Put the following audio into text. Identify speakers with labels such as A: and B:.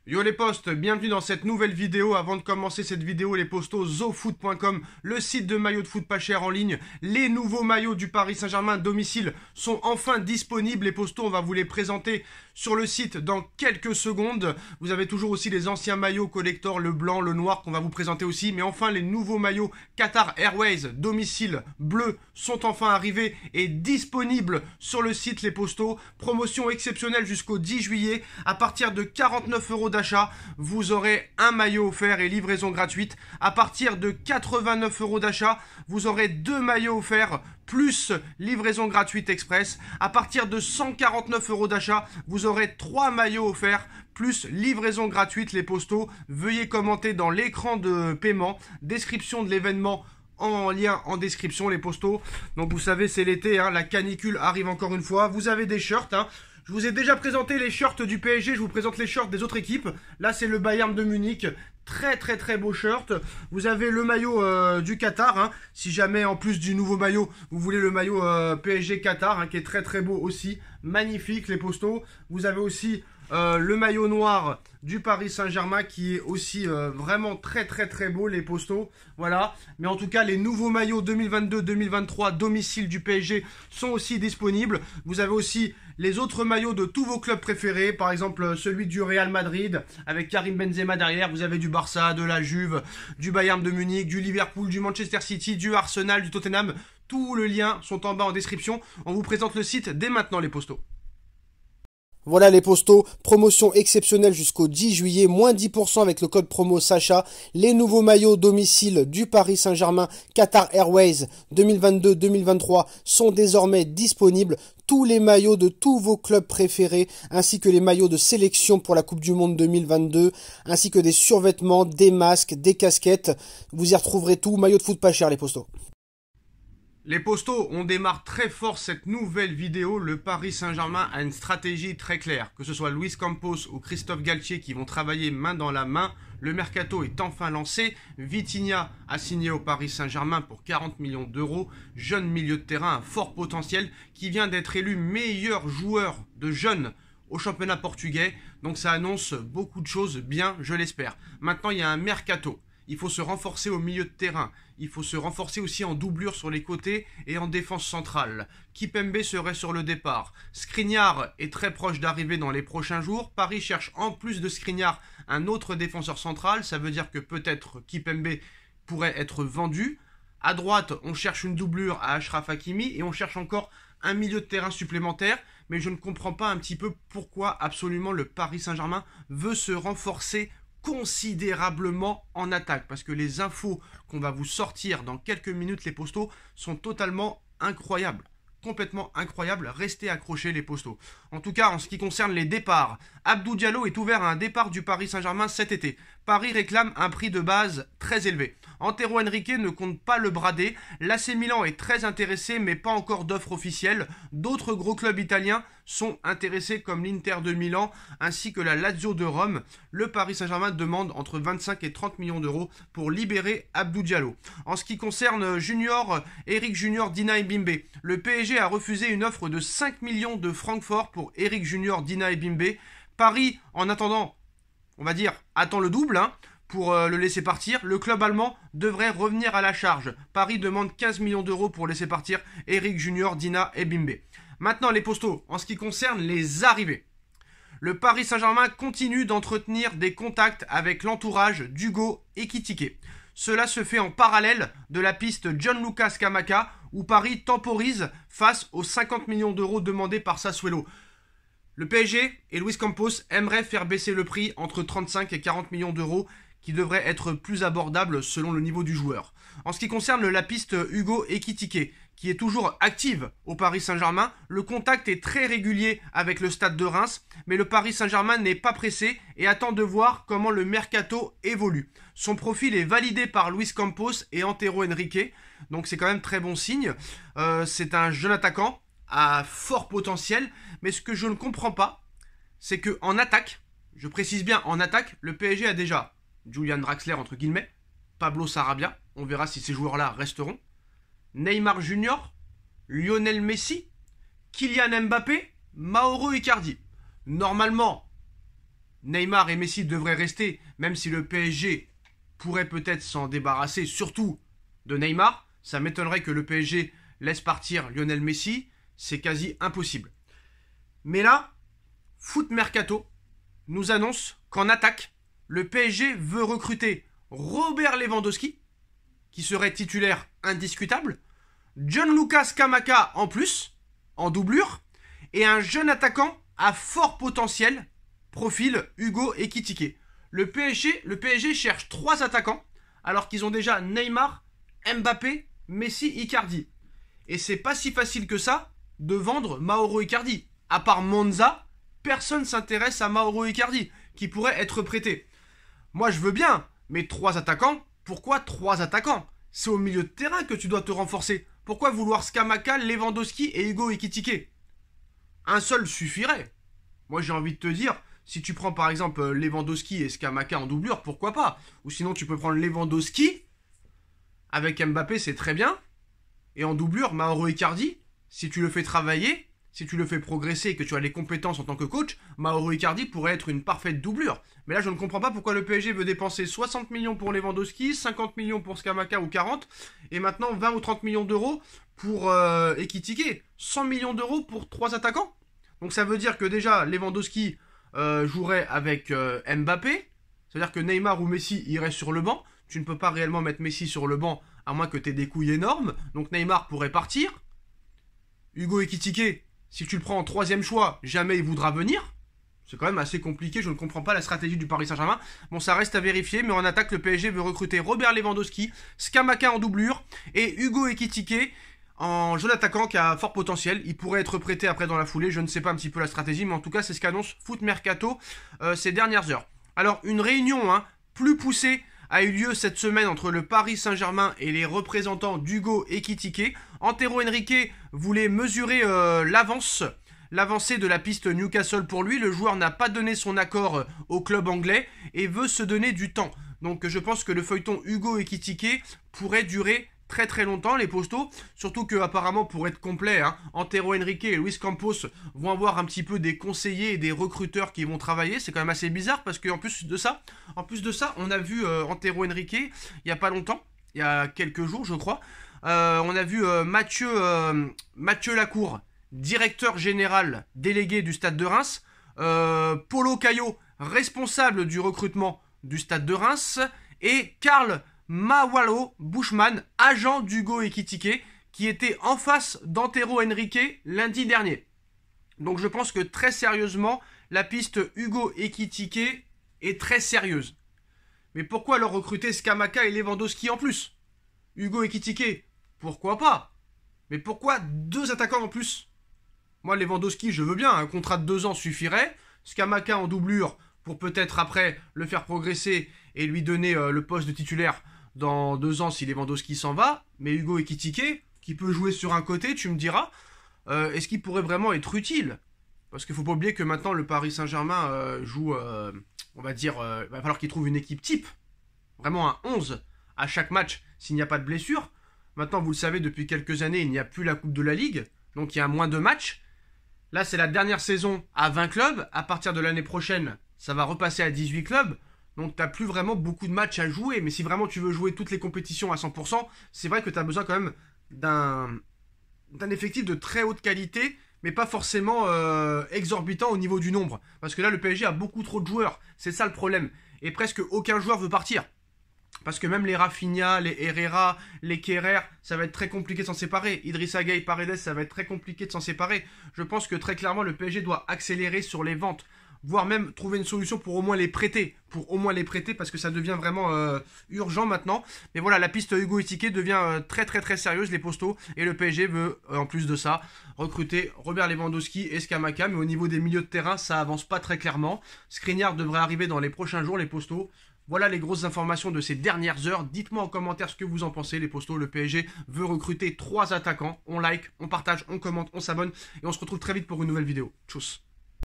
A: Yo les postes, bienvenue dans cette nouvelle vidéo. Avant de commencer cette vidéo, les postos, zofoot.com, le site de maillots de foot pas cher en ligne. Les nouveaux maillots du Paris Saint-Germain domicile sont enfin disponibles. Les postos, on va vous les présenter sur le site dans quelques secondes. Vous avez toujours aussi les anciens maillots collector, le blanc, le noir qu'on va vous présenter aussi. Mais enfin, les nouveaux maillots Qatar Airways domicile bleu sont enfin arrivés et disponibles sur le site les postos. Promotion exceptionnelle jusqu'au 10 juillet. À partir de 49 € d'achat, vous aurez un maillot offert et livraison gratuite. À partir de 89 € d'achat, vous aurez 2 maillots offerts plus livraison gratuite express. À partir de 149 € d'achat, vous aurez 3 maillots offerts plus livraison gratuite les postos. Veuillez commenter dans l'écran de paiement, description de l'événement en lien en description les postos. Donc vous savez c'est l'été, hein, la canicule arrive encore une fois. Vous avez des shirts, hein. Je vous ai déjà présenté les shirts du PSG, je vous présente les shirts des autres équipes. Là c'est le Bayern de Munich, très beau shirt. Vous avez le maillot du Qatar, hein. Si jamais en plus du nouveau maillot, vous voulez le maillot PSG Qatar, hein, qui est très beau aussi. Magnifique les postos. Vous avez aussi le maillot noir du Paris Saint-Germain qui est aussi vraiment très beau les postos. Voilà. Mais en tout cas les nouveaux maillots 2022-2023 domicile du PSG sont aussi disponibles. Vous avez aussi les autres maillots de tous vos clubs préférés. Par exemple celui du Real Madrid avec Karim Benzema derrière. Vous avez du Barça, de la Juve, du Bayern de Munich, du Liverpool, du Manchester City, du Arsenal, du Tottenham. Tous les liens sont en bas en description. On vous présente le site dès maintenant les postos.
B: Voilà les postos, promotion exceptionnelle jusqu'au 10 juillet, moins 10% avec le code promo Sacha. Les nouveaux maillots domicile du Paris Saint-Germain Qatar Airways 2022-2023 sont désormais disponibles. Tous les maillots de tous vos clubs préférés, ainsi que les maillots de sélection pour la Coupe du Monde 2022, ainsi que des survêtements, des masques, des casquettes. Vous y retrouverez tout, maillot de foot pas cher les postos.
A: Les postos, on démarre très fort cette nouvelle vidéo. Le Paris Saint-Germain a une stratégie très claire. Que ce soit Luis Campos ou Christophe Galtier qui vont travailler main dans la main, le mercato est enfin lancé. Vitinha a signé au Paris Saint-Germain pour 40 millions d'euros. Jeune milieu de terrain à fort potentiel qui vient d'être élu meilleur joueur de jeunes au championnat portugais. Donc ça annonce beaucoup de choses bien, je l'espère. Maintenant, il y a un mercato. Il faut se renforcer au milieu de terrain. Il faut se renforcer aussi en doublure sur les côtés et en défense centrale. Kimpembe serait sur le départ. Skriniar est très proche d'arriver dans les prochains jours. Paris cherche en plus de Skriniar un autre défenseur central. Ça veut dire que peut-être Kimpembe pourrait être vendu. À droite, on cherche une doublure à Achraf Hakimi et on cherche encore un milieu de terrain supplémentaire. Mais je ne comprends pas un petit peu pourquoi absolument le Paris Saint-Germain veut se renforcer considérablement en attaque, parce que les infos qu'on va vous sortir dans quelques minutes les postos sont totalement incroyables, complètement incroyables. Restez accrochés les postos. En tout cas en ce qui concerne les départs, Abdou Diallo est ouvert à un départ du Paris Saint-Germain cet été. Paris réclame un prix de base très élevé. Antero Henrique ne compte pas le brader. L'AC Milan est très intéressé mais pas encore d'offre officielle. D'autres gros clubs italiens sont intéressés comme l'Inter de Milan ainsi que la Lazio de Rome. Le Paris Saint-Germain demande entre 25 et 30 millions d'euros pour libérer Abdou Diallo. En ce qui concerne Eric Junior, Dina et Bimbe, le PSG a refusé une offre de 5 millions de Francfort pour Eric Junior, Dina et Bimbe. Paris, en attendant, on va dire, attend le double, hein, pour le laisser partir. Le club allemand devrait revenir à la charge. Paris demande 15 millions d'euros pour laisser partir Eric Junior, Dina et Bimbe. Maintenant les postos, en ce qui concerne les arrivées. Le Paris Saint-Germain continue d'entretenir des contacts avec l'entourage d'Hugo Ekitike. Cela se fait en parallèle de la piste Gianluca Scamacca où Paris temporise face aux 50 millions d'euros demandés par Sassuolo. Le PSG et Luis Campos aimeraient faire baisser le prix entre 35 et 40 millions d'euros qui devrait être plus abordable selon le niveau du joueur. En ce qui concerne la piste Hugo Ekitike, qui est toujours active au Paris Saint-Germain, le contact est très régulier avec le stade de Reims, mais le Paris Saint-Germain n'est pas pressé et attend de voir comment le mercato évolue. Son profil est validé par Luis Campos et Antero Henrique, donc c'est quand même très bon signe. C'est un jeune attaquant à fort potentiel, mais ce que je ne comprends pas, c'est qu'en attaque, je précise bien en attaque, le PSG a déjà Julian Draxler entre guillemets, Pablo Sarabia, on verra si ces joueurs-là resteront, Neymar Junior, Lionel Messi, Kylian Mbappé, Mauro Icardi. Normalement, Neymar et Messi devraient rester, même si le PSG pourrait peut-être s'en débarrasser, surtout de Neymar. Ça m'étonnerait que le PSG laisse partir Lionel Messi, c'est quasi impossible. Mais là, Foot Mercato nous annonce qu'en attaque, le PSG veut recruter Robert Lewandowski, qui serait titulaire indiscutable, Gianluca Scamacca en plus, en doublure, et un jeune attaquant à fort potentiel, profil Hugo Ekitike. Le PSG cherche 3 attaquants, alors qu'ils ont déjà Neymar, Mbappé, Messi, Icardi. Et c'est pas si facile que ça de vendre Mauro Icardi. À part Monza, personne s'intéresse à Mauro Icardi, qui pourrait être prêté. Moi je veux bien, mais 3 attaquants, pourquoi 3 attaquants? C'est au milieu de terrain que tu dois te renforcer. Pourquoi vouloir Scamacca, Lewandowski et Hugo Ekitike? Un seul suffirait. Moi j'ai envie de te dire, si tu prends par exemple Lewandowski et Scamacca en doublure, pourquoi pas? Ou sinon tu peux prendre Lewandowski, avec Mbappé c'est très bien, et en doublure Mauro Icardi, si tu le fais travailler, si tu le fais progresser et que tu as les compétences en tant que coach, Mauro Icardi pourrait être une parfaite doublure. Mais là je ne comprends pas pourquoi le PSG veut dépenser 60 millions pour Lewandowski, 50 millions pour Scamacca ou 40, et maintenant 20 ou 30 millions d'euros pour Ekitike. 100 millions d'euros pour 3 attaquants. Donc ça veut dire que déjà Lewandowski jouerait avec Mbappé, c'est-à-dire que Neymar ou Messi irait sur le banc. Tu ne peux pas réellement mettre Messi sur le banc à moins que tu aies des couilles énormes. Donc Neymar pourrait partir. Hugo Ekitike, si tu le prends en 3e choix, jamais il voudra venir. C'est quand même assez compliqué, je ne comprends pas la stratégie du Paris Saint-Germain. Bon, ça reste à vérifier, mais en attaque, le PSG veut recruter Robert Lewandowski, Scamacca en doublure et Hugo Ekitike en jeune attaquant qui a fort potentiel. Il pourrait être prêté après dans la foulée, je ne sais pas un petit peu la stratégie, mais en tout cas, c'est ce qu'annonce Foot Mercato ces dernières heures. Alors, une réunion plus poussée a eu lieu cette semaine entre le Paris Saint-Germain et les représentants d'Hugo Ekitike. Antero Henrique voulait mesurer l'avancée de la piste Newcastle pour lui. Le joueur n'a pas donné son accord au club anglais et veut se donner du temps. Donc je pense que le feuilleton Hugo Ekitike pourrait durer très très longtemps, les postos, surtout que apparemment pour être complet, Antero Henrique et Luis Campos vont avoir un petit peu des conseillers et des recruteurs qui vont travailler. C'est quand même assez bizarre parce qu'en plus de ça, on a vu Antero Henrique il y a pas longtemps, il y a quelques jours je crois, on a vu Mathieu Lacour, directeur général délégué du Stade de Reims, Paulo Caio, responsable du recrutement du Stade de Reims, et Karl Mawalo Bushman, agent d'Hugo Ekitike, qui était en face d'Antero Henrique lundi dernier. Donc je pense que très sérieusement, la piste Hugo Ekitike est très sérieuse. Mais pourquoi leur recruter Scamacca et Lewandowski en plus? Hugo Ekitike, pourquoi pas? Mais pourquoi 2 attaquants en plus? Moi, Lewandowski, je veux bien, un contrat de 2 ans suffirait. Scamacca en doublure pour peut-être après le faire progresser et lui donner le poste de titulaire dans 2 ans si Lewandowski s'en va. Mais Hugo Ekitike, qui peut jouer sur un côté, tu me diras, est-ce qu'il pourrait vraiment être utile? Parce qu'il ne faut pas oublier que maintenant le Paris Saint-Germain joue, on va dire, il va falloir qu'il trouve une équipe type. Vraiment un 11 à chaque match s'il n'y a pas de blessure. Maintenant, vous le savez, depuis quelques années, il n'y a plus la Coupe de la Ligue. Donc il y a moins de matchs. Là, c'est la dernière saison à 20 clubs. À partir de l'année prochaine, ça va repasser à 18 clubs. Donc, tu n'as plus vraiment beaucoup de matchs à jouer. Mais si vraiment tu veux jouer toutes les compétitions à 100%, c'est vrai que tu as besoin quand même d'un effectif de très haute qualité, mais pas forcément exorbitant au niveau du nombre. Parce que là, le PSG a beaucoup trop de joueurs. C'est ça le problème. Et presque aucun joueur veut partir. Parce que même les Rafinha, les Herrera, les Kerrer, ça va être très compliqué de s'en séparer. Idrissa Gueye, Paredes, ça va être très compliqué de s'en séparer. Je pense que très clairement, le PSG doit accélérer sur les ventes. Voire même trouver une solution pour au moins les prêter. Parce que ça devient vraiment urgent maintenant. Mais voilà, la piste Hugo Ekitike devient très très très sérieuse, les postos. Et le PSG veut, en plus de ça, recruter Robert Lewandowski et Scamacca. Mais au niveau des milieux de terrain, ça avance pas très clairement. Skriniar devrait arriver dans les prochains jours, les postos. Voilà les grosses informations de ces dernières heures. Dites-moi en commentaire ce que vous en pensez, les postos. Le PSG veut recruter 3 attaquants. On like, on partage, on commente, on s'abonne. Et on se retrouve très vite pour une nouvelle vidéo. Tchuss.